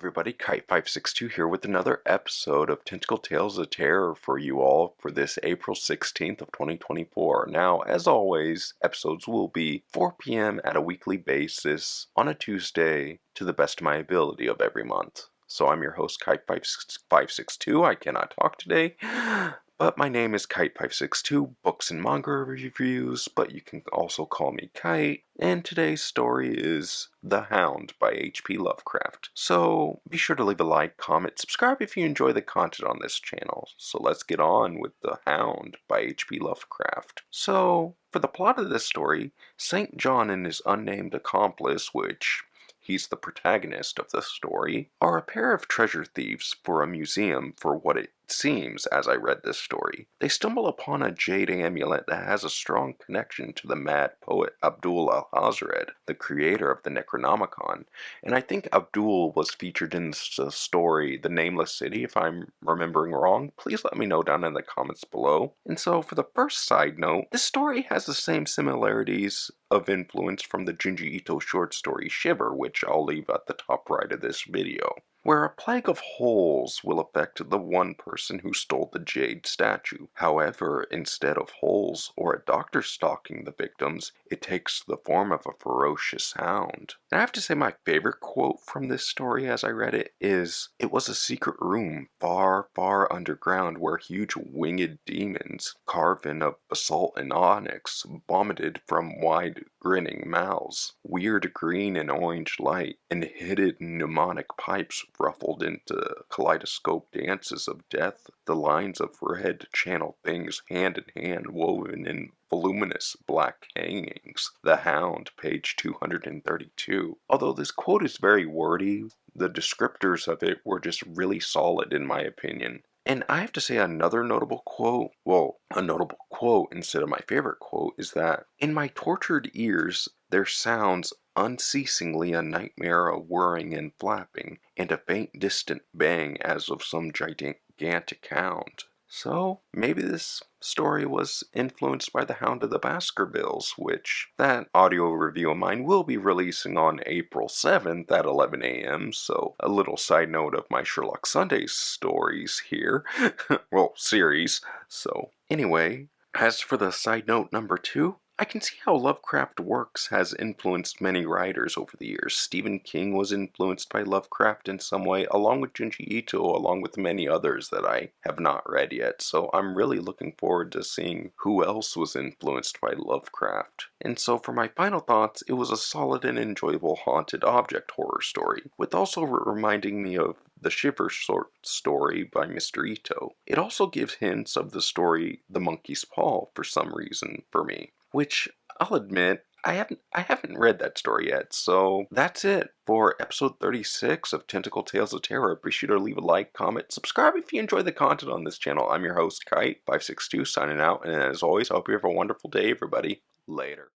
everybody, Kite562 here with another episode of Tentacle Tales of Terror for you all for this April 16th of 2024. Now, as always, episodes will be 4 p.m. at a weekly basis on a Tuesday to the best of my ability of every month. So I'm your host, Kite562. I cannot talk today, but my name is Kite562, books and manga reviews, but you can also call me Kite. And today's story is The Hound by H.P. Lovecraft. So be sure to leave a like, comment, subscribe if you enjoy the content on this channel. So let's get on with The Hound by H.P. Lovecraft. So, for the plot of this story, St. John and his unnamed accomplice, which he's the protagonist of the story, are a pair of treasure thieves for a museum for what it seems as I read this story. They stumble upon a jade amulet that has a strong connection to the mad poet Abdul Alhazred, the creator of the necronomicon, and I think Abdul was featured in the story The Nameless City. If I'm remembering wrong, please let me know down in the comments below. And so for the first side note, this story has the same similarities of influence from the Junji Ito short story Shiver, which I'll leave at the top right of this video, where a plague of holes will affect the one person who stole the jade statue. However, instead of holes or a doctor stalking the victims, it takes the form of a ferocious hound. And I have to say my favorite quote from this story as I read it is, "It was a secret room far, far underground where huge winged demons, carven of basalt and onyx, vomited from wide grinning mouths. Weird green and orange light and hidden mnemonic pipes ruffled into kaleidoscope dances of death. The lines of red channel things hand in hand woven in voluminous black hangings." The Hound, page 232. Although this quote is very wordy, the descriptors of it were just really solid in my opinion. And I have to say another notable quote, instead of my favorite quote, is that, "In my tortured ears there sounds unceasingly a nightmare of whirring and flapping, and a faint distant bang as of some gigantic hound." So, maybe this story was influenced by the Hound of the Baskervilles, which that audio review of mine will be releasing on April 7th at 11 a.m. So, a little side note of my Sherlock Sundays stories here. Well, series. So, anyway, as for the side note number 2, I can see how Lovecraft works has influenced many writers over the years. Stephen King was influenced by Lovecraft in some way, along with Junji Ito, along with many others that I have not read yet. So I'm really looking forward to seeing who else was influenced by Lovecraft. And so for my final thoughts, it was a solid and enjoyable haunted object horror story, with also reminding me of the Shiver short story by Mr. Ito. It also gives hints of the story The Monkey's Paw for some reason for me, which I'll admit I haven't read that story yet. So that's it for episode 36 of Tentacle Tales of Terror. Be sure to leave a like, comment, subscribe if you enjoy the content on this channel. I'm your host Kite562 signing out, and as always, I hope you have a wonderful day, everybody. Later.